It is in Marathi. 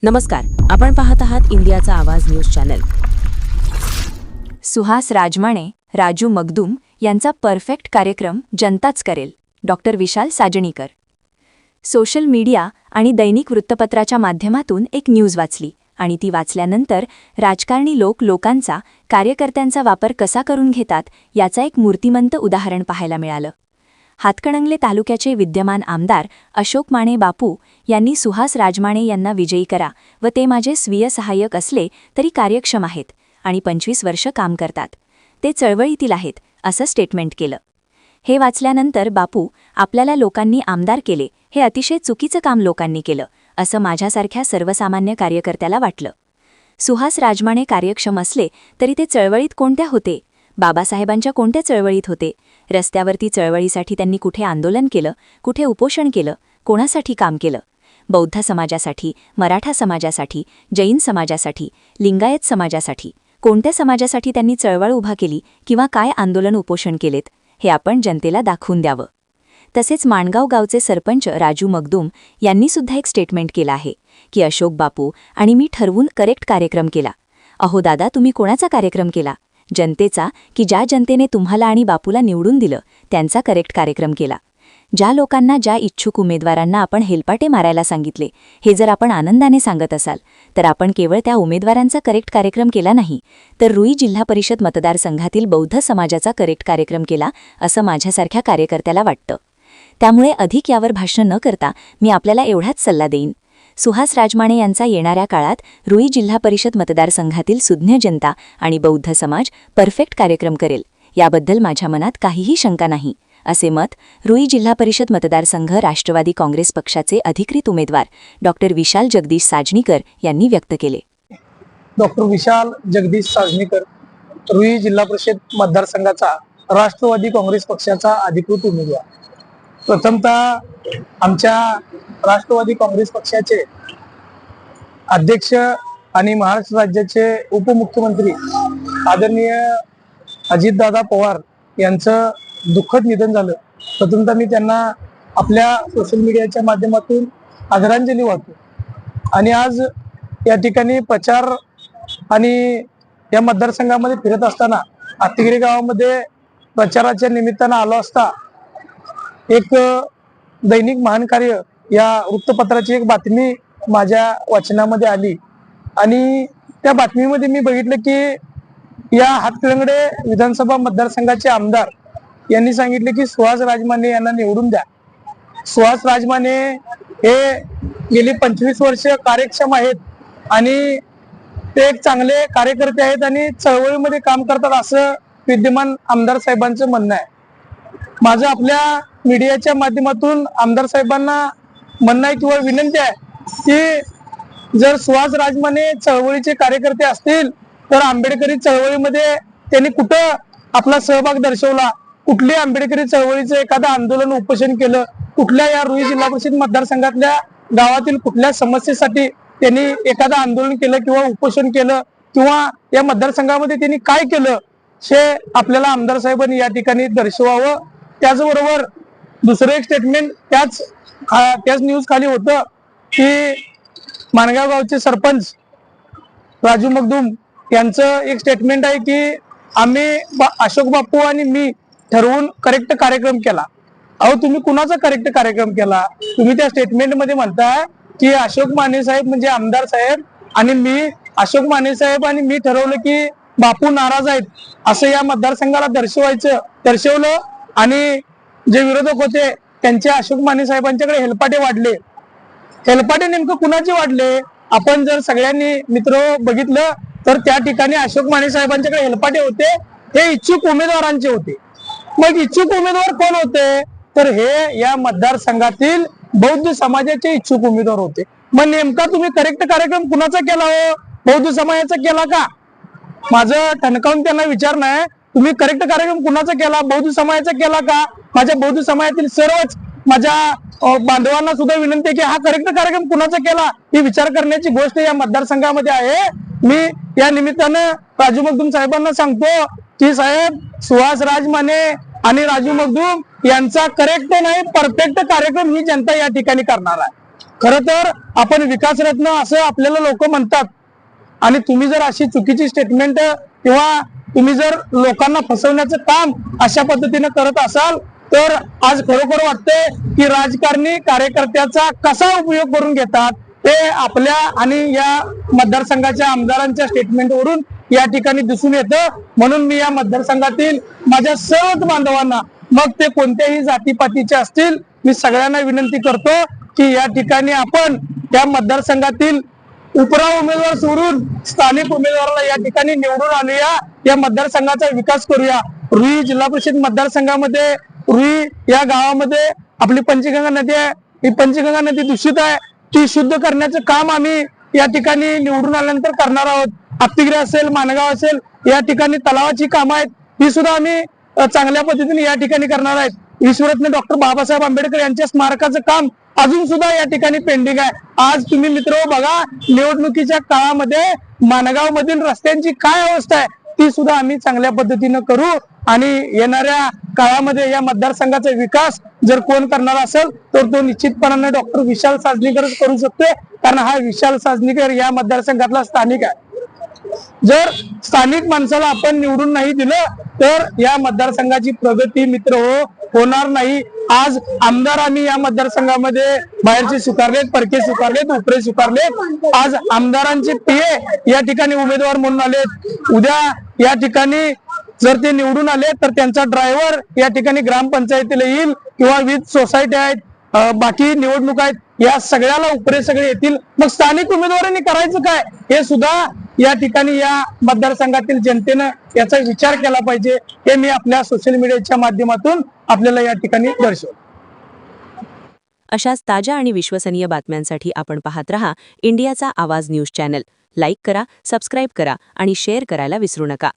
नमस्कार, आपण पाहत आहात इंडियाचा आवाज न्यूज चॅनल. सुहास राजमाणे, राजू मगदूम यांचा परफेक्ट कार्यक्रम जनताच करेल. डॉक्टर विशाल साजणीकर. सोशल मीडिया आणि दैनिक वृत्तपत्राच्या माध्यमातून एक न्यूज वाचली आणि ती वाचल्यानंतर राजकारणी लोकांचा, कार्यकर्त्यांचा वापर कसा करून घेतात याचा एक मूर्तिमंत उदाहरण पाहायला मिळालं. हातकणंगले तालुक्याचे विद्यमान आमदार अशोक माने बापू यांनी सुहास राजमाणे यांना विजयी करा व ते माझे स्वीय सहाय्यक असले तरी कार्यक्षम आहेत आणि 25 वर्ष काम करतात, ते चळवळीतील आहेत असं स्टेटमेंट केलं. हे वाचल्यानंतर बापू, आपल्याला लोकांनी आमदार केले हे अतिशय चुकीचं काम लोकांनी केलं असं माझ्यासारख्या सर्वसामान्य कार्यकर्त्याला वाटलं. सुहास राजमाणे कार्यक्षम असले तरी ते चळवळीत कोणत्या होते? बाबासाहेबांच्या कोणत्या चळवळीत होते? रस्त्यावरती चळवळीसाठी त्यांनी कुठे आंदोलन केलं, कुठे उपोषण केलं, कोणासाठी काम केलं? बौद्ध समाजासाठी, मराठा समाजासाठी, जैन समाजासाठी, लिंगायत समाजासाठी, कोणत्या समाजासाठी त्यांनी चळवळ उभा केली किंवा काय आंदोलन उपोषण केलेत हे आपण जनतेला दाखवून द्यावं. तसेच माणगाव गावचे सरपंच राजू मगदूम यांनी सुद्धा एक स्टेटमेंट केलं आहे की अशोक बापू आणि मी ठरवून करेक्ट कार्यक्रम केला. अहो दादा, तुम्ही कोणाचा कार्यक्रम केला? जनतेचा, की ज्या जनतेने तुम्हाला आणि बापूला निवडून दिलं त्यांचा करेक्ट कार्यक्रम केला. ज्या लोकांना, ज्या इच्छुक उमेदवारांना आपण हेलपाटे मारायला सांगितले हे जर आपण आनंदाने सांगत असाल तर आपण केवळ त्या उमेदवारांचा करेक्ट कार्यक्रम केला नाही तर रुई जिल्हा परिषद मतदारसंघातील बौद्ध समाजाचा करेक्ट कार्यक्रम केला असं माझ्यासारख्या कार्यकर्त्याला वाटतं. त्यामुळे अधिक यावर भाषण न करता मी आपल्याला एवढाच सल्ला देईन. सुहास राजमाणे यांचा येणाऱ्या काळात रुई जिल्हा परिषद मतदारसंघातील सुज्ञ जनता आणि बौद्ध समाज परफेक्ट कार्यक्रम करेल याबद्दल माझ्या मनात काहीही शंका नाही, असे मत रुई जिल्हा परिषद मतदारसंघ राष्ट्रवादी काँग्रेस पक्षाचे अधिकृत उमेदवार डॉक्टर विशाल जगदीश साजणीकर यांनी व्यक्त केले. डॉक्टर विशाल जगदीश साजणीकर, रुई जिल्हा परिषद मतदारसंघाचा राष्ट्रवादी काँग्रेस पक्षाचा अधिकृत उमेदवार. प्रथमतः आमच्या राष्ट्रवादी काँग्रेस पक्षाचे अध्यक्ष आणि महाराष्ट्र राज्याचे उपमुख्यमंत्री आदरणीय अजितदादा पवार यांचं दुःखद निधन झालं. प्रथमतः मी त्यांना आपल्या सोशल मीडियाच्या माध्यमातून आदरांजली वाहतो. आणि आज या ठिकाणी प्रचार आणि या मतदारसंघामध्ये फिरत असताना आतिगिरी गावामध्ये प्रचाराच्या निमित्तानं आलो असता एक दैनिक महान कार्य या वृत्तपत्राची एक बातमी माझ्या वाचनामध्ये आली आणि त्या बातमीमध्ये मी बघितलं की या हातकणंगले विधानसभा मतदारसंघाचे आमदार यांनी सांगितले की सुहास राजमाणे यांना निवडून द्या. सुहास राजमाणे हे गेली 25 वर्ष कार्यक्षम आहेत आणि ते एक चांगले कार्यकर्ते आहेत आणि चळवळीमध्ये काम करतात असं विद्यमान आमदार साहेबांचं म्हणणं आहे. माझं आपल्या मीडियाच्या माध्यमातून आमदार साहेबांना म्हणणं आहे किंवा विनंती आहे की जर सुहास राजमाणे चळवळीचे कार्यकर्ते असतील तर आंबेडकरी चळवळीमध्ये त्यांनी कुठं आपला सहभाग दर्शवला, कुठली आंबेडकरी चळवळीचं एखादं आंदोलन उपोषण केलं, कुठल्या या रुई जिल्हा परिषद मतदारसंघातल्या गावातील कुठल्या समस्येसाठी त्यांनी एखादं आंदोलन केलं किंवा उपोषण केलं किंवा या मतदारसंघामध्ये त्यांनी काय केलं हे आपल्याला आमदार साहेबांनी या ठिकाणी दर्शवावं. त्याचबरोबर दुसरं एक स्टेटमेंट त्याच न्यूज खाली होतं की माणगाव गावचे सरपंच राजू मगदूम यांचं एक स्टेटमेंट आहे की आम्ही अशोक बापू आणि मी ठरवून करेक्ट कार्यक्रम केला. अहो, तुम्ही कुणाचा करेक्ट कार्यक्रम केला? तुम्ही त्या स्टेटमेंट मध्ये म्हणताय की अशोक माने साहेब म्हणजे आमदार साहेब आणि मी, अशोक माने साहेब आणि मी ठरवलं की बापू नाराज आहेत असं या मतदारसंघाला दर्शवलं आणि जे विरोधक होते त्यांचे अशोक माने साहेबांच्याकडे हेलपाटे वाढले. हेलपाटे नेमकं कुणाचे वाढले? आपण जर सगळ्यांनी मित्र बघितलं तर त्या ठिकाणी अशोक माने साहेबांच्याकडे हेलपाटे होते, हे इच्छुक उमेदवारांचे होते. मग इच्छुक उमेदवार कोण होते? तर हे या मतदारसंघातील बौद्ध समाजाचे इच्छुक उमेदवार होते. मग नेमका तुम्ही करेक्ट कार्यक्रम कुणाचा केला हो? बौद्ध समाजाचा केला का? माझं ठणकावून त्यांना विचारणं आहे, तुम्ही करेक्ट कार्यक्रम कुणाचा केला? बौद्ध समाजाचा केला का? माझ्या बौद्ध समाजातील सर्वच माझ्या बांधवांना सुद्धा विनंती आहे की हा करेक्ट कार्यक्रम कुणाचा केला ही विचार करण्याची गोष्ट या मतदारसंघामध्ये आहे. मी या निमित्तानं राजू मगदूम साहेबांना सांगतो की साहेब, सुहास राजमाणे आणि राजू मगदूम यांचा करेक्ट नाही परफेक्ट कार्यक्रम ही जनता या ठिकाणी करणार आहे. खरं तर आपण विकासरत्न असं आपल्याला लोक म्हणतात, आणि तुम्ही जर अशी चुकीची स्टेटमेंट किंवा तुम्ही जर लोकांना फसवण्याचं काम अशा पद्धतीने करत असाल तर आज खरोखर वाटतंय की राजकारणी कार्यकर्त्याचा कसा उपयोग करून घेतात ते आपल्या आणि या मतदारसंघाच्या आमदारांच्या स्टेटमेंटवरून या ठिकाणी दिसून येतं. म्हणून मी या मतदारसंघातील माझ्या सर्वच बांधवांना, मग ते कोणत्याही जातीपातीचे असतील, मी सगळ्यांना विनंती करतो की या ठिकाणी आपण या मतदारसंघातील उपरा उमेदवार सोडून स्थानिक उमेदवाराला या ठिकाणी निवडून आणूया, या मतदारसंघाचा विकास करूया. रुई जिल्हा परिषद मतदारसंघामध्ये रुई या गावामध्ये आपली पंचगंगा नदी आहे, ही पंचगंगा नदी दूषित आहे, ती शुद्ध करण्याचं काम आम्ही या ठिकाणी निवडून आल्यानंतर करणार आहोत. हत्तीगिरी असेल, मानगाव असेल, या ठिकाणी तलावाची कामं आहेत, ही सुद्धा आम्ही चांगल्या पद्धतीने या ठिकाणी करणार आहेत. विश्वरत्न डॉक्टर बाबासाहेब आंबेडकर यांच्या स्मारकाचं काम अजून सुद्धा या ठिकाणी पेंडिंग आहे. आज तुम्ही मित्र बघा, निवडणुकीच्या काळामध्ये मानगाव मधील रस्त्यांची काय अवस्था आहे ती सुद्धा आम्ही चांगल्या पद्धतीनं करू, आणि येणाऱ्या काळामध्ये या मतदारसंघाचा विकास जर कोण करणार असेल तर तो निश्चितपणाने डॉक्टर विशाल साजनीकरच करू शकतोय, कारण हा विशाल साजनीकर या मतदारसंघातला स्थानिक आहे. जर स्थानिक माणसाला आपण निवडून नाही दिलं तर या मतदारसंघाची प्रगती मित्र होणार नाही. आज आमदार आम्ही या मतदारसंघामध्ये बाहेरचे स्वीकारलेत, परके स्वीकारलेत, उपरे स्वीकारलेत. आज आमदारांचे पीए या ठिकाणी उमेदवार म्हणून आलेत. उद्या या ठिकाणी जर ते निवडून आले तर त्यांचा ड्रायव्हर या ठिकाणी ग्रामपंचायतीला येईल, किंवा विविध सोसायटी आहेत, बाकी निवडणूक आहेत, या सगळ्याला उपरे सगळे येतील. मग स्थानिक उमेदवारांनी करायचं काय हे सुद्धा या ठिकाणी या मतदारसंघातील जनतेनं याचा विचार केला पाहिजे, हे मी आपल्या सोशल मीडियाच्या माध्यमातून आपल्याला या ठिकाणी दर्शवतो. अशाच ताज्या आणि विश्वसनीय बातम्यांसाठी आपण पाहत रहा इंडियाचा आवाज न्यूज चॅनल. लाईक करा, सबस्क्राईब करा आणि शेअर करायला विसरू नका.